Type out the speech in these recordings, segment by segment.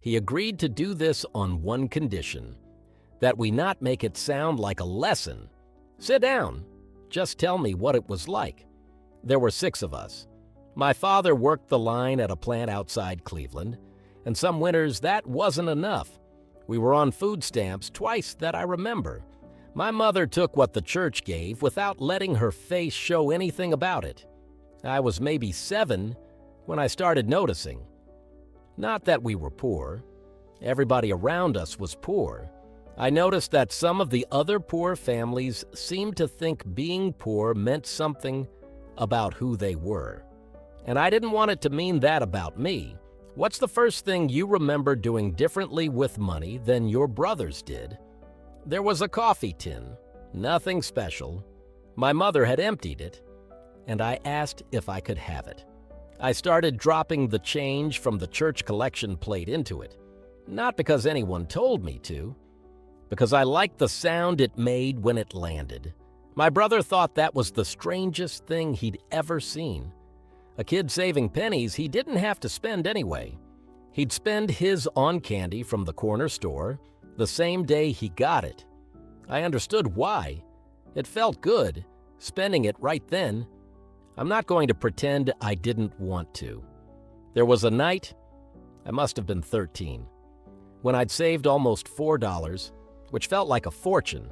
He agreed to do this on one condition, that we not make it sound like a lesson. Sit down. Just tell me what it was like. There were 6 of us. My father worked the line at a plant outside Cleveland, and some winters that wasn't enough. We were on food stamps twice that I remember. My mother took what the church gave without letting her face show anything about it. I was maybe 7 when I started noticing. Not that we were poor. Everybody around us was poor. I noticed that some of the other poor families seemed to think being poor meant something about who they were. And I didn't want it to mean that about me. What's the first thing you remember doing differently with money than your brothers did? There was a coffee tin, nothing special. My mother had emptied it, and I asked if I could have it. I started dropping the change from the church collection plate into it, not because anyone told me to, because I liked the sound it made when it landed. My brother thought that was the strangest thing he'd ever seen. A kid saving pennies he didn't have to spend anyway. He'd spend his on candy from the corner store the same day he got it. I understood why. It felt good, spending it right then. I'm not going to pretend I didn't want to. There was a night, I must have been 13, when I'd saved almost $4, which felt like a fortune,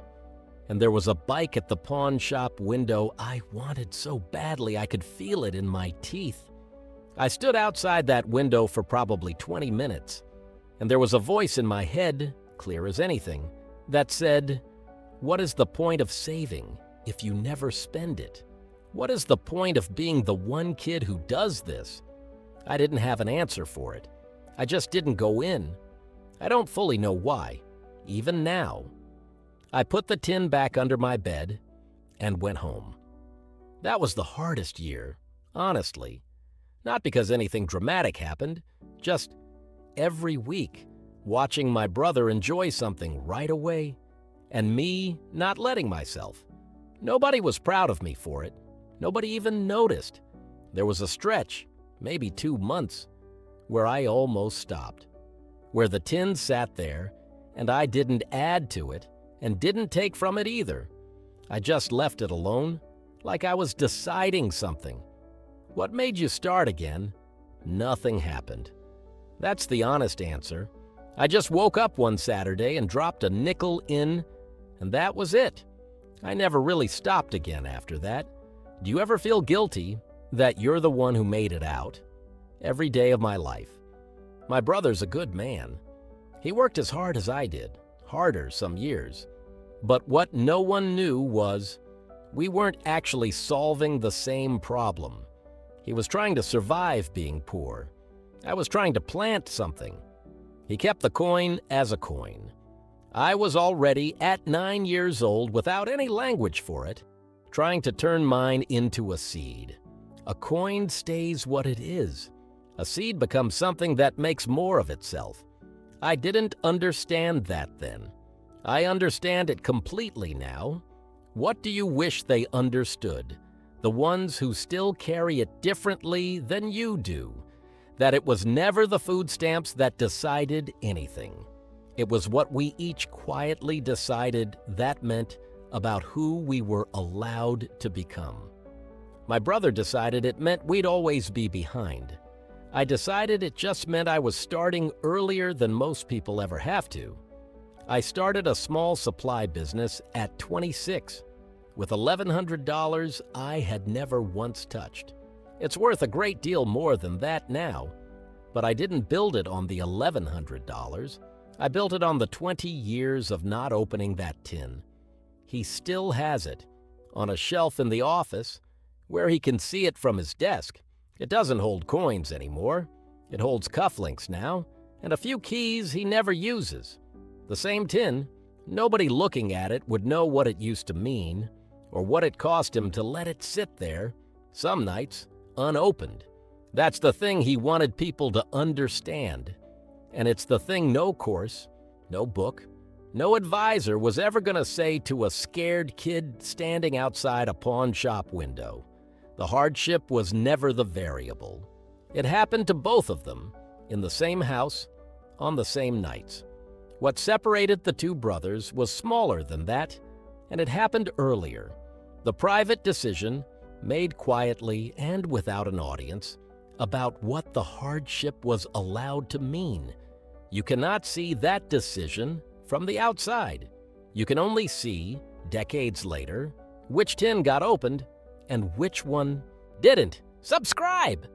and there was a bike at the pawn shop window I wanted so badly I could feel it in my teeth. I stood outside that window for probably 20 minutes, and there was a voice in my head, clear as anything, that said, "What is the point of saving if you never spend it? What is the point of being the one kid who does this?" I didn't have an answer for it. I just didn't go in. I don't fully know why, even now. I put the tin back under my bed and went home. That was the hardest year, honestly. Not because anything dramatic happened, just every week watching my brother enjoy something right away and me not letting myself. Nobody was proud of me for it. Nobody even noticed. There was a stretch, maybe 2 months, where I almost stopped, where the tin sat there and I didn't add to it and didn't take from it either. I just left it alone, like I was deciding something. What made you start again? Nothing happened. That's the honest answer. I just woke up one Saturday and dropped a nickel in, and that was it. I never really stopped again after that. Do you ever feel guilty that you're the one who made it out? Every day of my life. My brother's a good man. He worked as hard as I did, harder some years. But what no one knew was we weren't actually solving the same problem. He was trying to survive being poor. I was trying to plant something. He kept the coin as a coin. I was already at 9 years old without any language for it, trying to turn mine into a seed. A coin stays what it is. A seed becomes something that makes more of itself. I didn't understand that then. I understand it completely now. What do you wish they understood? The ones who still carry it differently than you do. That it was never the food stamps that decided anything. It was what we each quietly decided that meant about who we were allowed to become. My brother decided it meant we'd always be behind. I decided it just meant I was starting earlier than most people ever have to. I started a small supply business at 26 with $1,100 I had never once touched. It's worth a great deal more than that now, but I didn't build it on the $1,100. I built it on the 20 years of not opening that tin. He still has it on a shelf in the office where he can see it from his desk. It doesn't hold coins anymore. It holds cufflinks now and a few keys he never uses. The same tin, nobody looking at it would know what it used to mean or what it cost him to let it sit there, some nights, unopened. That's the thing he wanted people to understand. And it's the thing no course, no book, no advisor was ever going to say to a scared kid standing outside a pawn shop window. The hardship was never the variable. It happened to both of them, in the same house, on the same nights. What separated the two brothers was smaller than that, and it happened earlier. The private decision, made quietly and without an audience, about what the hardship was allowed to mean. You cannot see that decision from the outside. You can only see, decades later, which tin got opened and which one didn't. Subscribe!